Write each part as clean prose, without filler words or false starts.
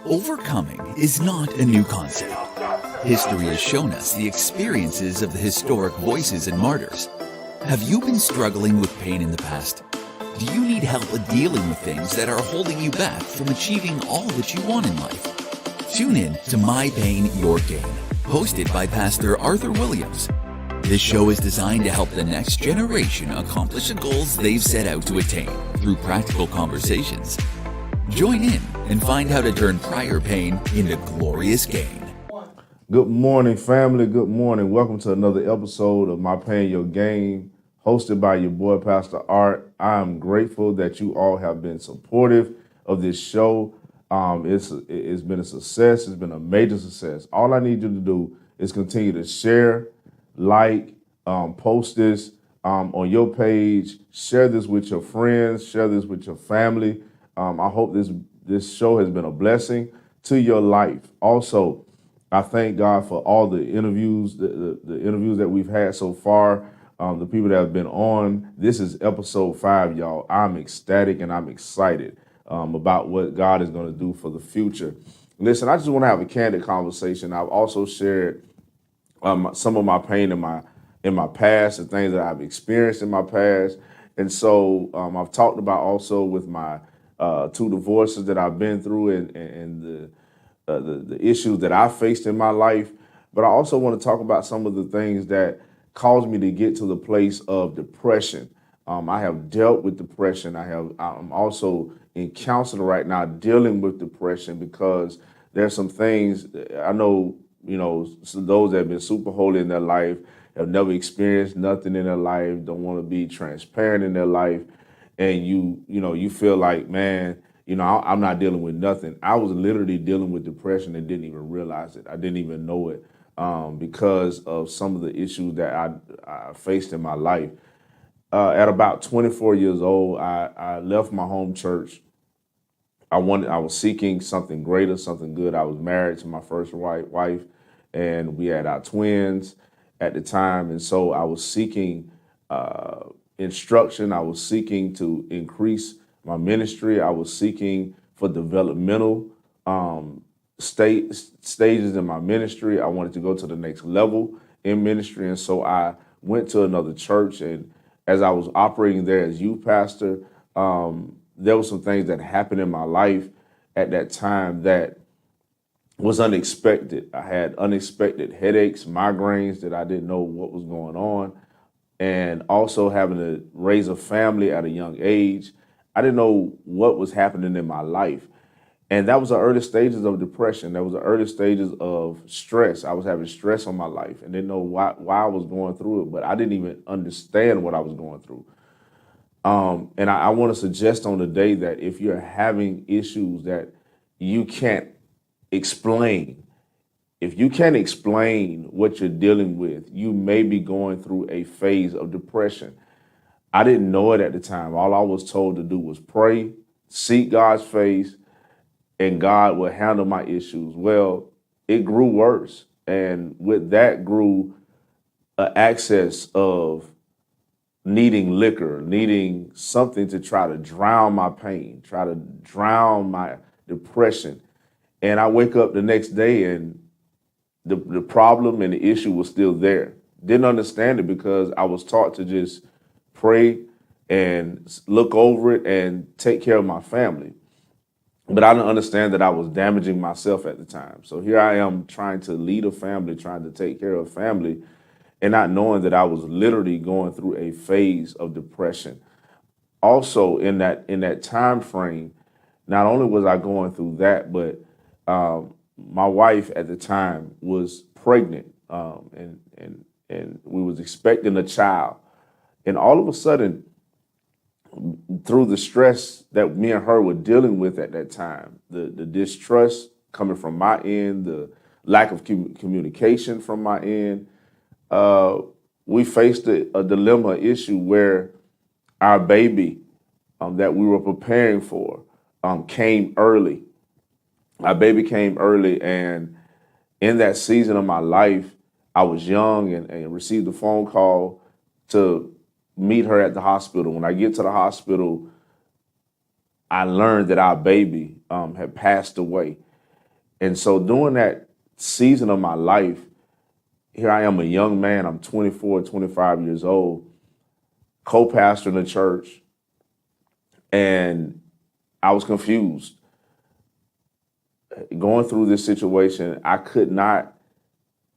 Overcoming is not a new concept. History has shown us the experiences of the historic voices and martyrs. Have you been struggling with pain in the past? Do you need help with dealing with things that are holding you back from achieving all that you want in life? Tune in to My Pain, Your Gain, hosted by Pastor Arthur Williams. This show is designed to help the next generation accomplish the goals they've set out to attain through practical conversations. Join in and find how to turn prior pain into glorious gain. Good morning, family. Good morning. Welcome to another episode of My Pain, Your Gain, hosted by your boy, Pastor Art. I am grateful that you all have been supportive of this show. It's been a success. It's been a major success. All I need you to do is continue to share, like, post this on your page, share this with your friends, share this with your family. I hope this show has been a blessing to your life. Also, I thank God for all the interviews, the interviews that we've had so far, the people that have been on. This is episode 5, y'all. I'm ecstatic and I'm excited about what God is going to do for the future. Listen, I just want to have a candid conversation. I've also shared some of my pain in my past and things that I've experienced in my past. And so I've talked about also with my 2 divorces that I've been through and the issues that I faced in my life. But I also want to talk about some of the things that caused me to get to the place of depression. I have dealt with depression. I'm also in counseling right now dealing with depression because there's some things I know, those that have been super holy in their life, have never experienced nothing in their life, don't want to be transparent in their life. And you feel like, man, I'm not dealing with nothing. I was literally dealing with depression and didn't even realize it. I didn't even know it because of some of the issues that I faced in my life. At about 24 years old, I left my home church. I was seeking something greater, something good. I was married to my first wife, and we had our twins at the time. And so I was seeking instruction. I was seeking to increase my ministry. I was seeking for developmental stages in my ministry. I wanted to go to the next level in ministry. And so I went to another church. And as I was operating there as youth pastor, there were some things that happened in my life at that time that was unexpected. I had unexpected headaches, migraines that I didn't know what was going on. And also having to raise a family at a young age, I didn't know what was happening in my life. And that was the early stages of depression. That was the early stages of stress. I was having stress on my life and didn't know why I was going through it, but I didn't even understand what I was going through. And I want to suggest on the day that if you're having issues that you can't explain, if you can't explain what you're dealing with, you may be going through a phase of depression. I didn't know it at the time. All I was told to do was pray, seek God's face, and God will handle my issues. Well, it grew worse. And with that grew an access of needing liquor, needing something to try to drown my pain, try to drown my depression. And I wake up the next day and the problem and the issue was still there. Didn't understand it because I was taught to just pray and look over it and take care of my family. But I didn't understand that I was damaging myself at the time. So here I am trying to lead a family, trying to take care of a family, and not knowing that I was literally going through a phase of depression. Also in that time frame, not only was I going through that, but my wife at the time was pregnant, and we was expecting a child. And all of a sudden, through the stress that me and her were dealing with at that time, the distrust coming from my end, the lack of communication from my end, we faced a dilemma issue where our baby that we were preparing for came early. Our baby came early, and in that season of my life, I was young and received a phone call to meet her at the hospital. When I get to the hospital, I learned that our baby had passed away. And so during that season of my life, here I am, a young man, I'm 24, 25 years old, co-pastor in the church, and I was confused. Going through this situation, I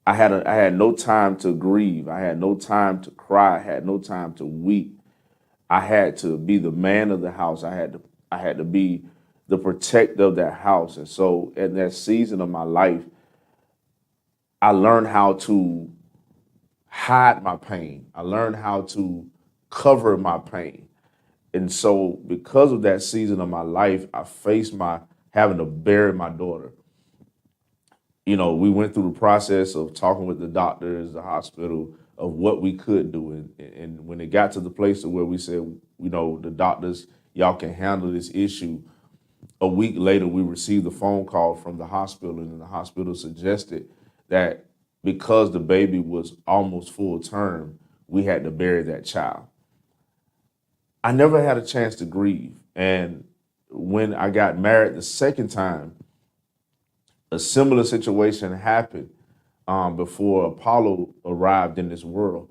had no time to grieve. I had no time to cry. I had no time to weep. I had to be the man of the house. I had to be the protector of that house. And so in that season of my life, I learned how to hide my pain. I learned how to cover my pain. And so because of that season of my life, I faced my having to bury my daughter. We went through the process of talking with the doctors, the hospital, of what we could do. And when it got to the place of where we said, the doctors, y'all can handle this issue, a week later, we received a phone call from the hospital, and the hospital suggested that because the baby was almost full term, we had to bury that child. I never had a chance to grieve. And when I got married the second time, a similar situation happened before Apollo arrived in this world.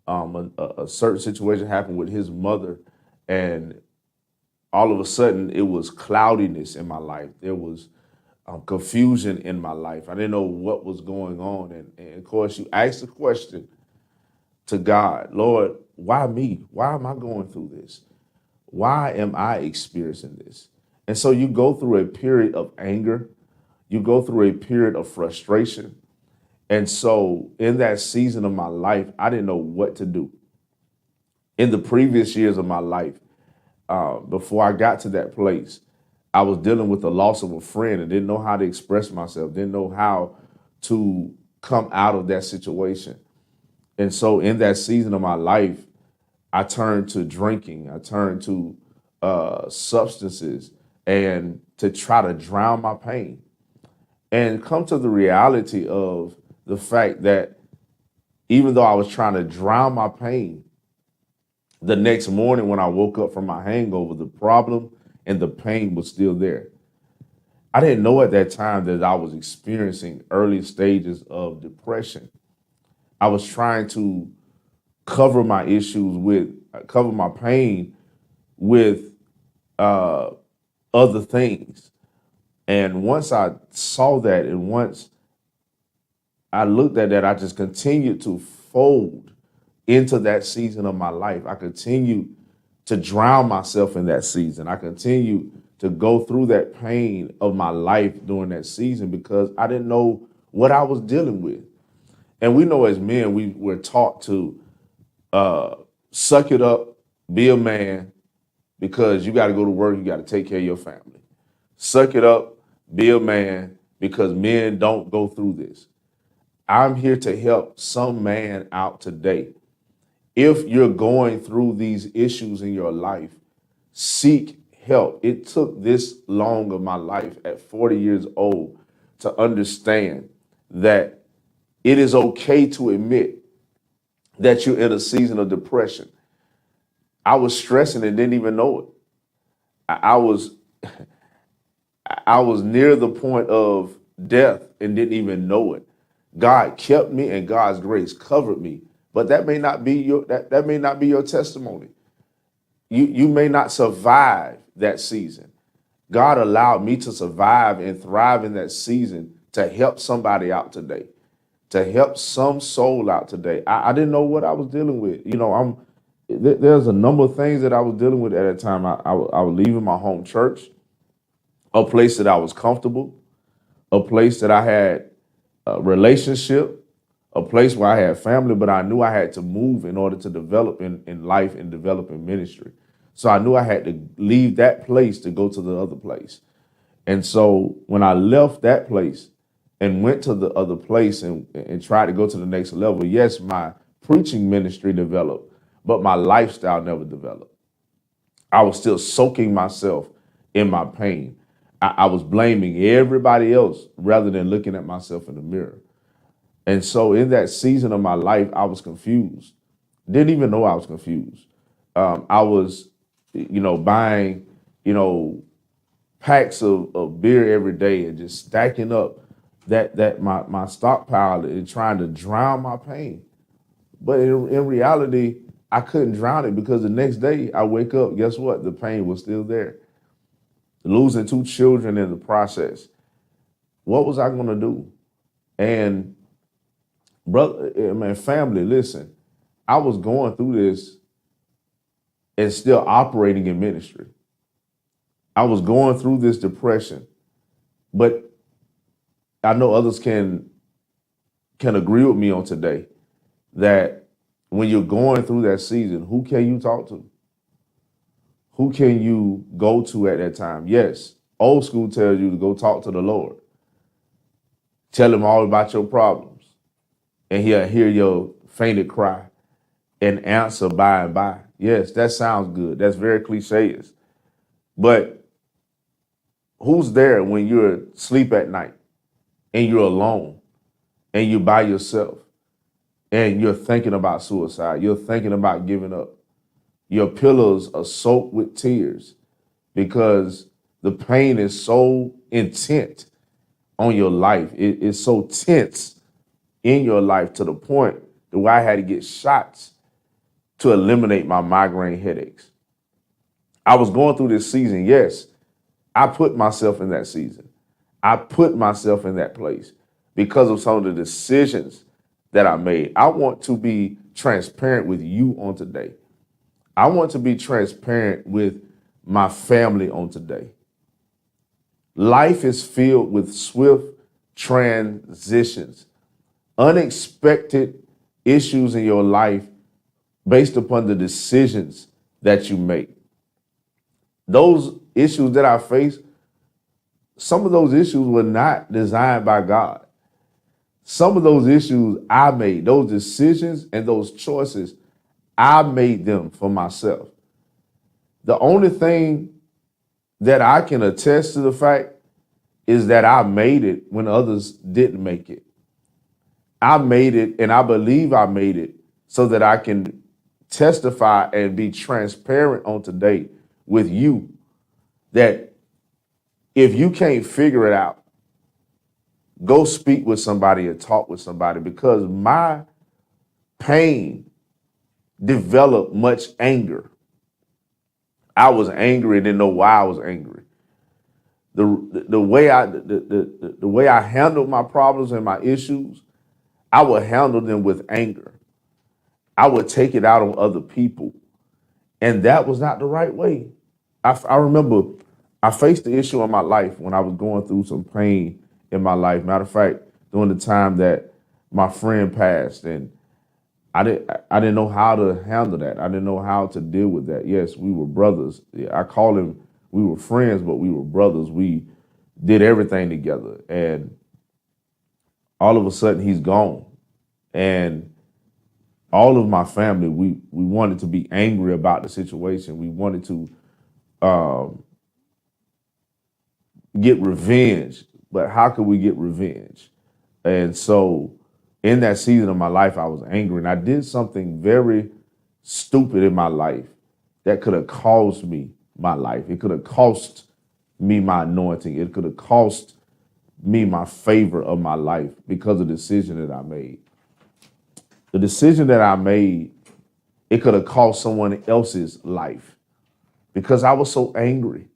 A certain situation happened with his mother, and all of a sudden it was cloudiness in my life. There was confusion in my life. I didn't know what was going on. And of course, you ask the question to God, Lord, why me? Why am I going through this? Why am I experiencing this? And so you go through a period of anger. You go through a period of frustration. And so in that season of my life, I didn't know what to do. In the previous years of my life, before I got to that place, I was dealing with the loss of a friend and didn't know how to express myself, didn't know how to come out of that situation. And so in that season of my life, I turned to drinking, I turned to substances, and to try to drown my pain. And come to the reality of the fact that even though I was trying to drown my pain, the next morning when I woke up from my hangover, the problem and the pain was still there. I didn't know at that time that I was experiencing early stages of depression. I was trying to cover my issues cover my pain with other things. And once I saw that, and once I looked at that, I just continued to fold into that season of my life. I continued to drown myself in that season. I continued to go through that pain of my life during that season because I didn't know what I was dealing with. And we know as men, we're taught to suck it up, be a man, because you got to go to work, you got to take care of your family. Suck it up, be a man, because men don't go through this. I'm here to help some man out today. If you're going through these issues in your life, seek help. It took this long of my life at 40 years old to understand that it is okay to admit that you're in a season of depression. I was stressing and didn't even know it. I was I was near the point of death and didn't even know it. God kept me and God's grace covered me. But that may not be that may not be your testimony. You may not survive that season. God allowed me to survive and thrive in that season to help somebody out today, to help some soul out today. I didn't know what I was dealing with. There's a number of things that I was dealing with at that time. I was leaving my home church, a place that I was comfortable, a place that I had a relationship, a place where I had family, but I knew I had to move in order to develop in life and develop in ministry. So I knew I had to leave that place to go to the other place. And so when I left that place and went to the other place and tried to go to the next level, yes, my preaching ministry developed, but my lifestyle never developed. I was still soaking myself in my pain. I was blaming everybody else rather than looking at myself in the mirror. And so in that season of my life, I was confused. Didn't even know I was confused. I was, buying, packs of beer every day and just stacking up my stockpile and trying to drown my pain. But in reality, I couldn't drown it because the next day I wake up, guess what? The pain was still there. Losing 2 children in the process. What was I gonna do? And brother, man, family, listen, I was going through this and still operating in ministry. I was going through this depression, but I know others can agree with me on today that when you're going through that season, who can you talk to? Who can you go to at that time? Yes, old school tells you to go talk to the Lord. Tell him all about your problems, and he'll hear your fainted cry and answer by and by. Yes, that sounds good. That's very cliche. But who's there when you're asleep at night and you're alone and you're by yourself and you're thinking about suicide? You're thinking about giving up. Your pillows are soaked with tears because the pain is so intense on your life. It's so tense in your life to the point that I had to get shots to eliminate my migraine headaches. I was going through this season. Yes, I put myself in that season. I put myself in that place because of some of the decisions that I made. I want to be transparent with you on today. I want to be transparent with my family on today. Life is filled with swift transitions, unexpected issues in your life based upon the decisions that you make. Those issues that I face, some of those issues were not designed by God. Some of those issues I made, those decisions and those choices, I made them for myself. The only thing that I can attest to the fact is that I made it when others didn't make it. I made it, and I believe I made it so that I can testify and be transparent on today with you that if you can't figure it out, go speak with somebody and talk with somebody, because my pain developed much anger. I was angry and didn't know why I was angry. The way I handled my problems and my issues, I would handle them with anger. I would take it out on other people, and that was not the right way. I remember I faced the issue in my life when I was going through some pain in my life. Matter of fact, during the time that my friend passed, and I didn't know how to handle that. I didn't know how to deal with that. Yes, we were brothers. I call him, we were friends, but we were brothers. We did everything together. And all of a sudden he's gone. And all of my family, we wanted to be angry about the situation. We wanted to get revenge. But how could we get revenge? And so in that season of my life, I was angry, and I did something very stupid in my life that could have cost me my life. It could have cost me my anointing. It could have cost me my favor of my life because of the decision that I made. The decision that I made, it could have cost someone else's life because I was so angry.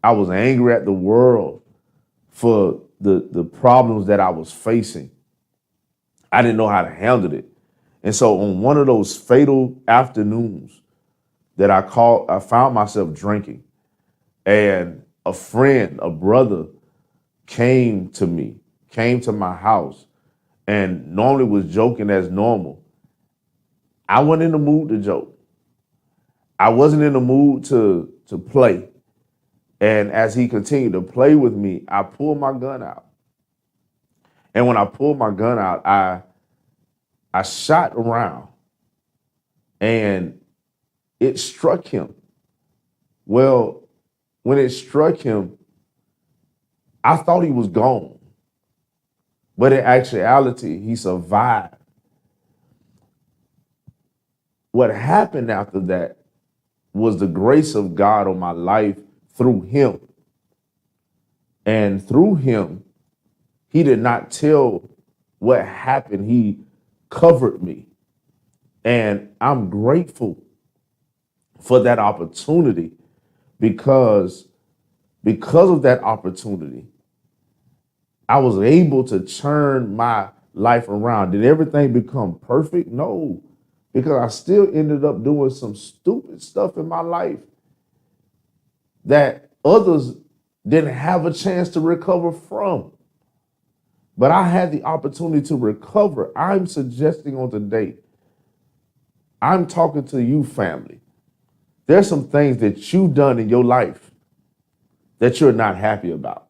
I was angry at the world for the problems that I was facing. I didn't know how to handle it. And so on one of those fatal afternoons that I found myself drinking, and a friend, a brother came to my house, and normally was joking as normal. I wasn't in the mood to joke. I wasn't in the mood to play. And as he continued to play with me, I pulled my gun out. And when I pulled my gun out, I shot around, and it struck him. Well, when it struck him, I thought he was gone. But in actuality, he survived. What happened after that was the grace of God on my life through him. And through him, he did not tell what happened. He covered me. And I'm grateful for that opportunity because of that opportunity, I was able to turn my life around. Did everything become perfect? No, because I still ended up doing some stupid stuff in my life that others didn't have a chance to recover from. But I had the opportunity to recover. I'm suggesting on today, I'm talking to you, family. There's some things that you've done in your life that you're not happy about.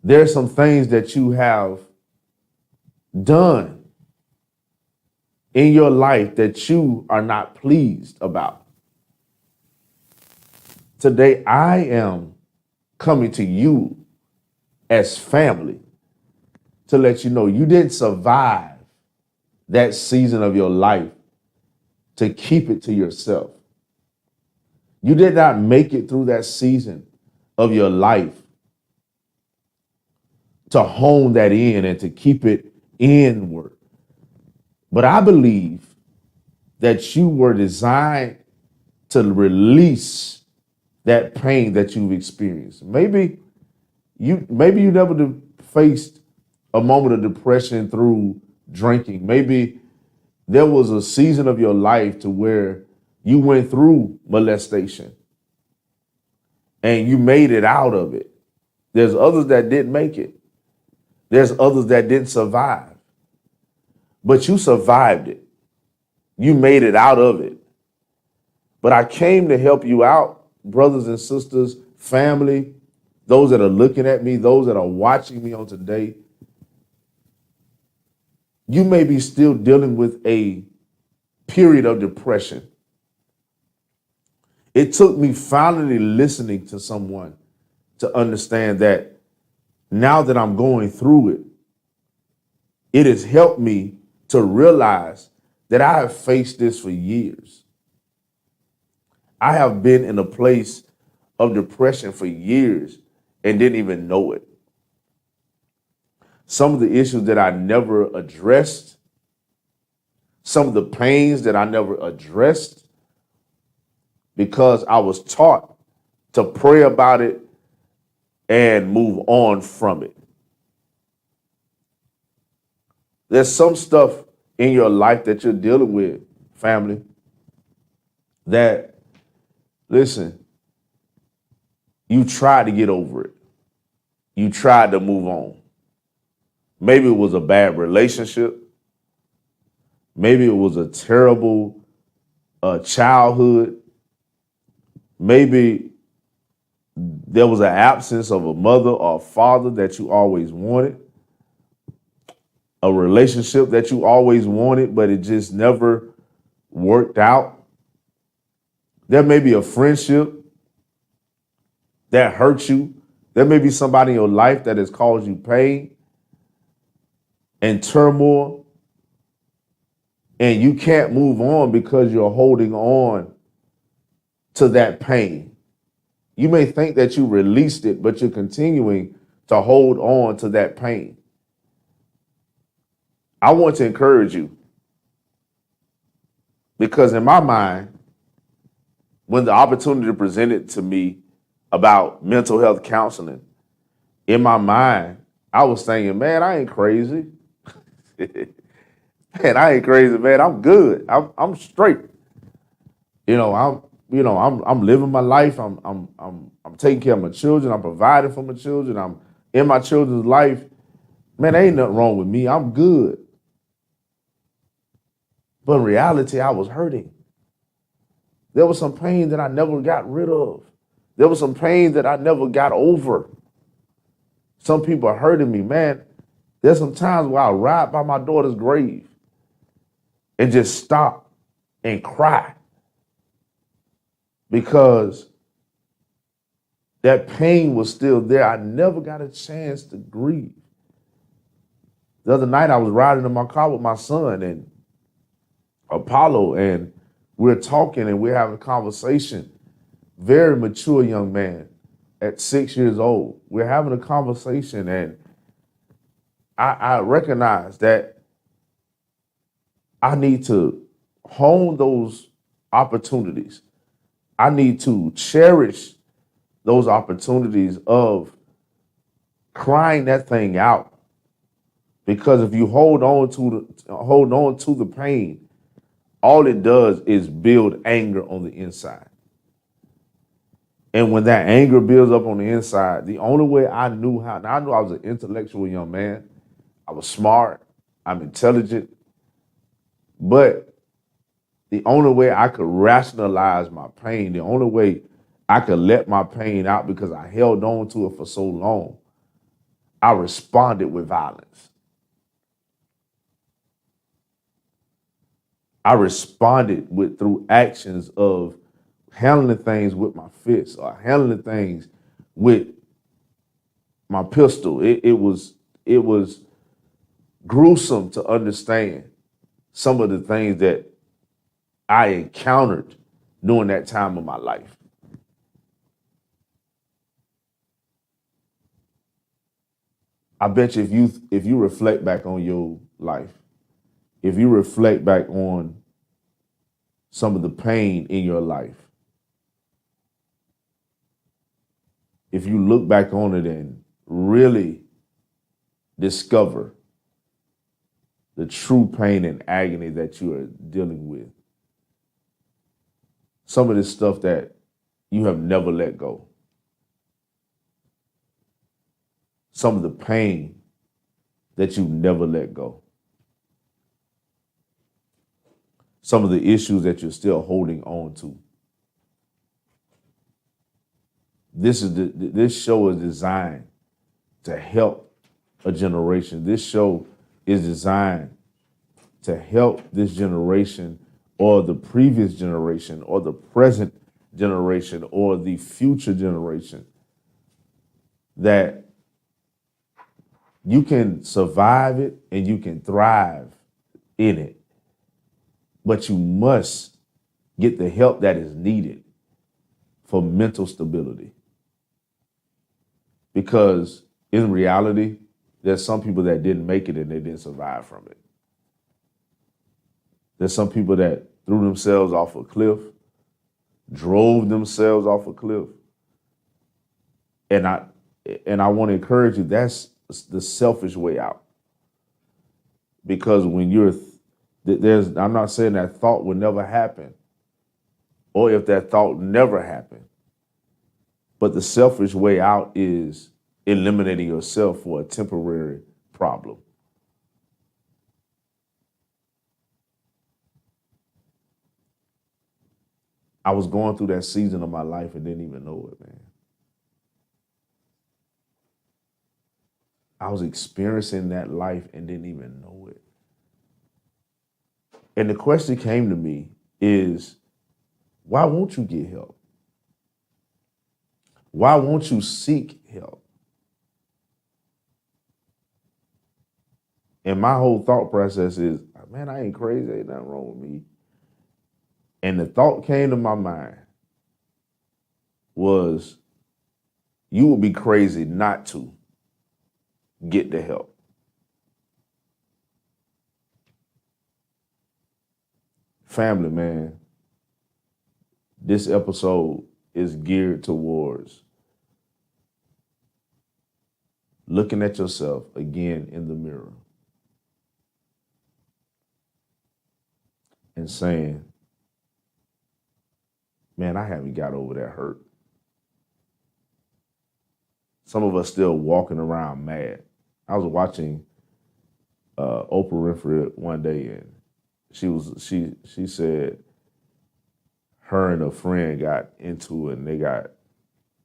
There's some things that you have done in your life that you are not pleased about. Today, I am coming to you as family to let you know you didn't survive that season of your life to keep it to yourself. You did not make it through that season of your life to hone that in and to keep it inward. But I believe that you were designed to release that pain that you've experienced. Maybe you never faced a moment of depression through drinking. Maybe there was a season of your life to where you went through molestation and you made it out of it. There's others that didn't make it. There's others that didn't survive. But you survived it. You made it out of it. But I came to help you out, brothers and sisters, family, those that are looking at me, those that are watching me on today. You may be still dealing with a period of depression. It took me finally listening to someone to understand that now that I'm going through it, it has helped me to realize that I have faced this for years. I have been in a place of depression for years and didn't even know it. Some of the issues that I never addressed, some of the pains that I never addressed, because I was taught to pray about it and move on from it. There's some stuff in your life that you're dealing with, family, that, listen, you tried to get over it. You tried to move on. Maybe it was a bad relationship. Maybe it was a terrible childhood. Maybe there was an absence of a mother or a father that you always wanted. A relationship that you always wanted, but it just never worked out. There may be a friendship that hurt you. There may be somebody in your life that has caused you pain and turmoil, and you can't move on because you're holding on to that pain. You may think that you released it, but you're continuing to hold on to that pain. I want to encourage you, because in my mind, when the opportunity presented to me about mental health counseling, in my mind, I was thinking, man, I ain't crazy. Man, I ain't crazy, man. I'm good. I'm straight. I'm living my life. I'm taking care of my children. I'm providing for my children. I'm in my children's life. Man, there ain't nothing wrong with me. I'm good. But in reality, I was hurting. There was some pain that I never got rid of. There was some pain that I never got over. Some people are hurting me, man. There's some times where I ride by my daughter's grave and just stop and cry because that pain was still there. I never got a chance to grieve. The other night I was riding in my car with my son and Apollo, and we're talking and we're having a conversation. Very mature young man, at 6 years old. We're having a conversation, and I recognize that I need to hone those opportunities. I need to cherish those opportunities of crying that thing out. Because if you hold on to the pain, all it does is build anger on the inside. And when that anger builds up on the inside, the only way I knew how, now I knew I was an intellectual young man. I was smart, I'm intelligent, but the only way I could rationalize my pain, the only way I could let my pain out because I held on to it for so long, I responded with violence. I responded through actions of handling things with my fists or handling things with my pistol. It was gruesome to understand some of the things that I encountered during that time of my life. I bet you if you reflect back on your life, if you reflect back on some of the pain in your life, if you look back on it and really discover the true pain and agony that you are dealing with, some of this stuff that you have never let go, some of the pain that you never let go, some of the issues that you're still holding on to. This show is designed to help a generation. This show is designed to help this generation or the previous generation or the present generation or the future generation, that you can survive it and you can thrive in it, but you must get the help that is needed for mental stability. Because in reality, there's some people that didn't make it and they didn't survive from it. There's some people that threw themselves off a cliff, drove themselves off a cliff. And I want to encourage you, that's the selfish way out. Because when I'm not saying that thought would never happen, or if that thought never happened, but the selfish way out is eliminating yourself for a temporary problem. I was going through that season of my life and didn't even know it, man. I was experiencing that life and didn't even know it. And the question came to me is, why won't you get help? Why won't you seek help? And my whole thought process is, man, I ain't crazy, ain't nothing wrong with me. And the thought came to my mind was, you would be crazy not to get the help. Family, man, this episode is geared towards looking at yourself again in the mirror and saying, man, I haven't got over that hurt. Some of us still walking around mad. I was watching Oprah Winfrey one day, and she said her and a friend got into it, and they got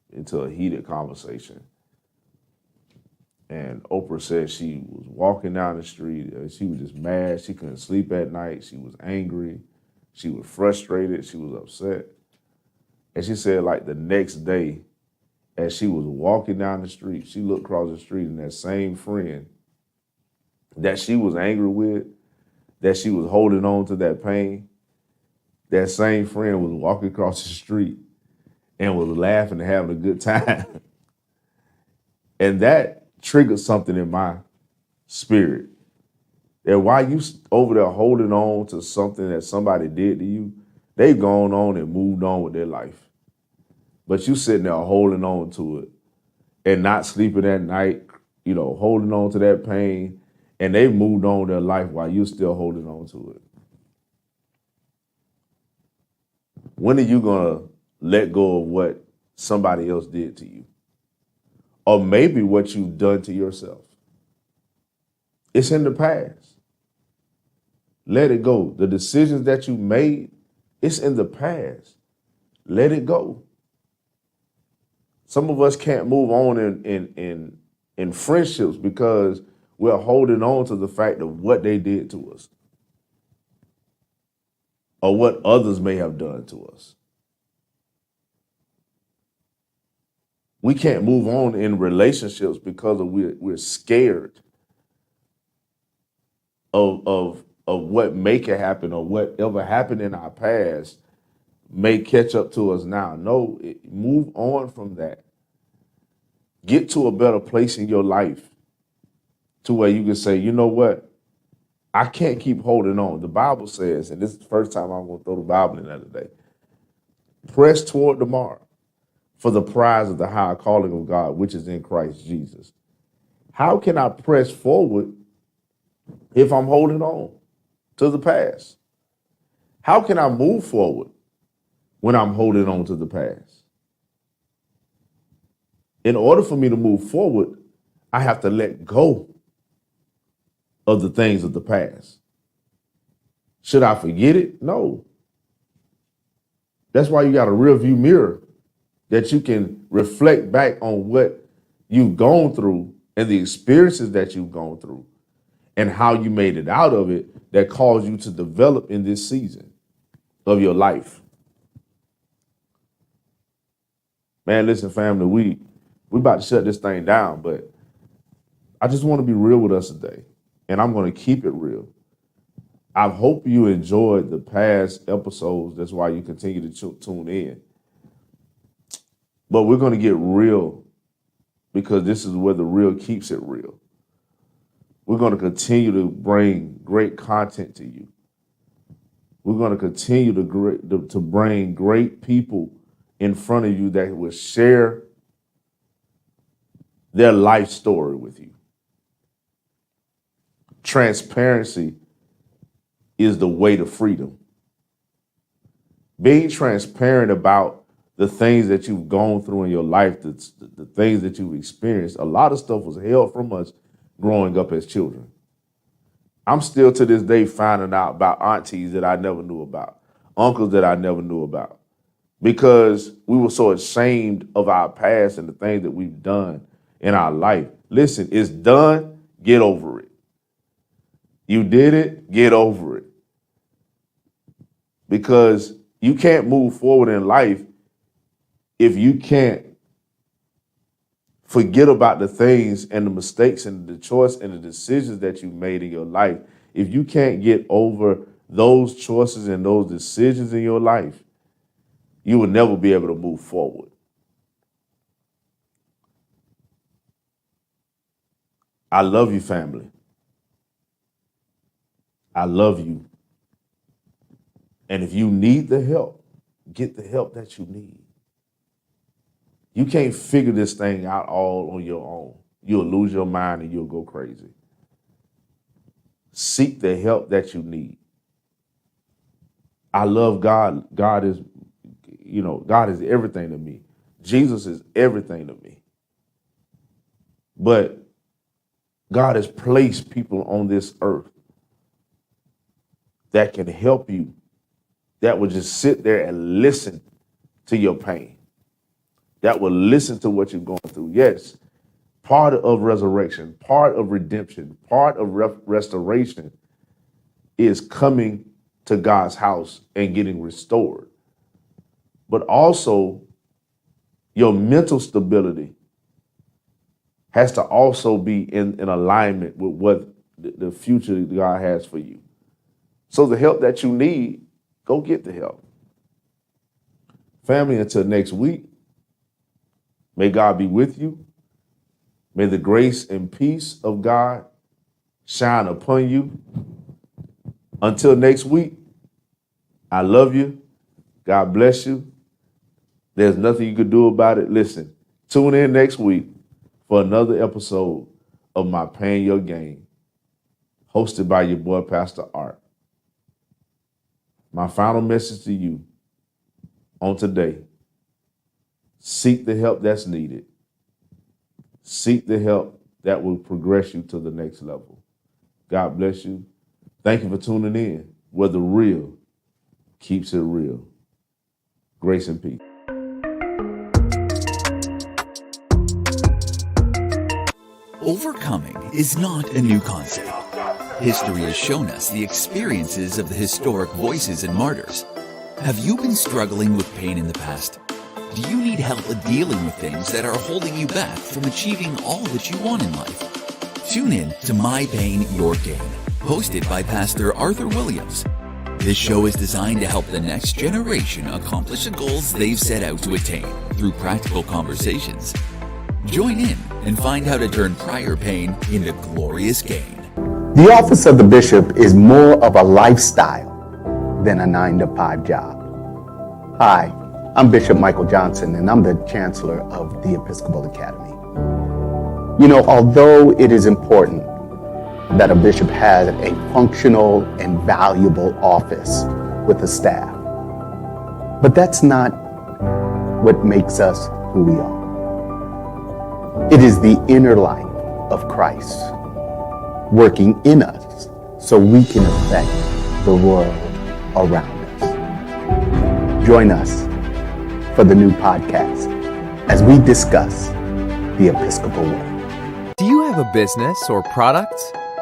into a heated conversation. And Oprah said she was walking down the street, and she was just mad. She couldn't sleep at night. She was angry. She was frustrated. She was upset. And she said, like, the next day, as she was walking down the street, she looked across the street, and that same friend that she was angry with, that she was holding on to that pain, that same friend was walking across the street, and was laughing and having a good time. And that triggered something in my spirit. That while you over there holding on to something that somebody did to you, they've gone on and moved on with their life. But you sitting there holding on to it and not sleeping at night, holding on to that pain, and they moved on their life while you're still holding on to it. When are you gonna let go of what somebody else did to you? Or maybe what you've done to yourself. It's in the past. Let it go. The decisions that you made, it's in the past. Let it go. Some of us can't move on in friendships because we're holding on to the fact of what they did to us or what others may have done to us. We can't move on in relationships because we're scared of what may can happen or whatever happened in our past may catch up to us now. No, move on from that. Get to a better place in your life to where you can say, you know what? I can't keep holding on. The Bible says, and this is the first time I'm going to throw the Bible in there today, press toward the mark for the prize of the high calling of God, which is in Christ Jesus. How can I press forward if I'm holding on to the past? How can I move forward when I'm holding on to the past? In order for me to move forward, I have to let go of the things of the past. Should I forget it? No. That's why you got a rear view mirror that you can reflect back on what you've gone through and the experiences that you've gone through and how you made it out of it that caused you to develop in this season of your life. Man, listen, family, we about to shut this thing down, but I just want to be real with us today, and I'm going to keep it real. I hope you enjoyed the past episodes. That's why you continue to tune in. But we're going to get real because this is where the real keeps it real. We're going to continue to bring great content to you. We're going to continue to bring great people in front of you that will share their life story with you. Transparency is the way to freedom. Being transparent about the things that you've gone through in your life, the things that you've experienced, a lot of stuff was held from us growing up as children. I'm still to this day finding out about aunties that I never knew about, uncles that I never knew about, because we were so ashamed of our past and the things that we've done in our life. Listen, it's done. Get over it. You did it. Get over it. Because you can't move forward in life if you can't forget about the things and the mistakes and the choice and the decisions that you made in your life. If you can't get over those choices and those decisions in your life, you will never be able to move forward. I love you, family. I love you. And if you need the help, get the help that you need. You can't figure this thing out all on your own. You'll lose your mind and you'll go crazy. Seek the help that you need. I love God. God is everything to me. Jesus is everything to me. But God has placed people on this earth that can help you, that will just sit there and listen to your pain, that will listen to what you're going through. Yes, part of resurrection, part of redemption, part of restoration is coming to God's house and getting restored. But also, your mental stability has to also be in alignment with what the future God has for you. So the help that you need, go get the help. Family, until next week, May God be with you. May the grace and peace of God shine upon you. Until next week, I love you. God bless you. There's nothing you can do about it. Listen, tune in next week for another episode of My Paying Your Game, hosted by your boy, Pastor Art. My final message to you on today: seek the help that's needed. Seek the help that will progress you to the next level. God bless you. Thank you for tuning in, where the real keeps it real. Grace and peace. Overcoming is not a new concept. History has shown us the experiences of the historic voices and martyrs. Have you been struggling with pain in the past? Do you need help with dealing with things that are holding you back from achieving all that you want in life? Tune in to My Pain, Your Gain, hosted by Pastor Arthur Williams. This show is designed to help the next generation accomplish the goals they've set out to attain through practical conversations. Join in and find how to turn prior pain into glorious gain. The office of the bishop is more of a lifestyle than a 9-to-5 job. Hi, I'm Bishop Michael Johnson, and I'm the Chancellor of the Episcopal Academy. You know, although it is important that a bishop has a functional and valuable office with a staff, but that's not what makes us who we are. It is the inner life of Christ working in us so we can affect the world around us. Join us for the new podcast as we discuss the Episcopal way. Do you have a business or product?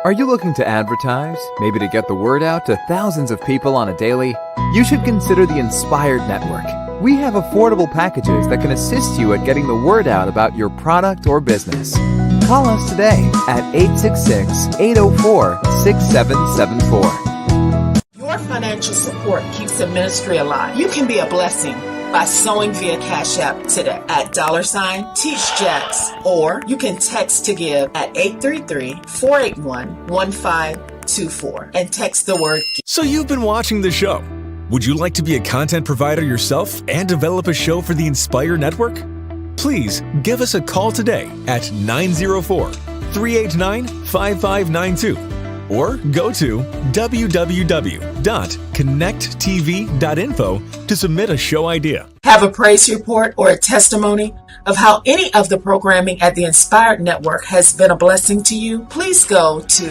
Are you looking to advertise, maybe to get the word out to thousands of people on a daily? You should consider the Inspired Network. We have affordable packages that can assist you at getting the word out about your product or business. Call us today at 866-804-6774. Your financial support keeps the ministry alive. You can be a blessing by sowing via Cash App today at $TeachJax, or you can text to give at 833-481-1524 and text the word. So you've been watching the show. Would you like to be a content provider yourself and develop a show for the Inspire Network? Please give us a call today at 904-389-5592 or go to www.connecttv.info to submit a show idea. Have a praise report or a testimony of how any of the programming at the Inspired Network has been a blessing to you? Please go to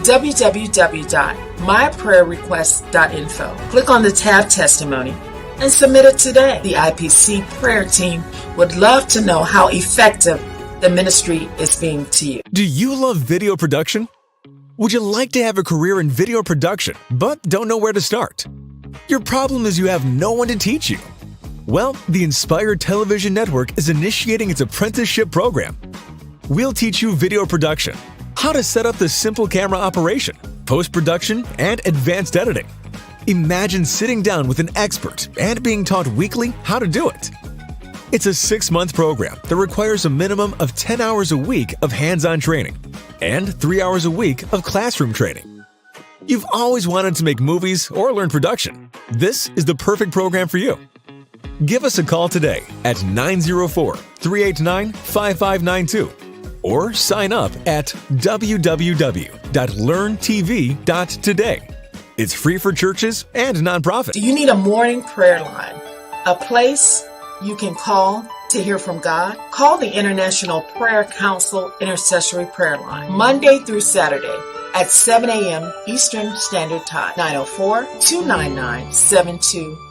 www.myprayerrequest.info. Click on the tab Testimony and submit it today. The IPC prayer team would love to know how effective the ministry is being to you. Do you love video production? Would you like to have a career in video production but don't know where to start? Your problem is you have no one to teach you. Well, the Inspired Television Network is initiating its apprenticeship program. We'll teach you video production, how to set up the simple camera operation, post-production, and advanced editing. Imagine sitting down with an expert and being taught weekly how to do it. It's a 6-month program that requires a minimum of 10 hours a week of hands-on training and 3 hours a week of classroom training. You've always wanted to make movies or learn production. This is the perfect program for you. Give us a call today at 904-389-5592 or sign up at www.learntv.today. It's free for churches and nonprofits. Do you need a morning prayer line? A place you can call to hear from God? Call the International Prayer Council Intercessory Prayer Line, Monday through Saturday at 7 a.m. Eastern Standard Time, 904-299-72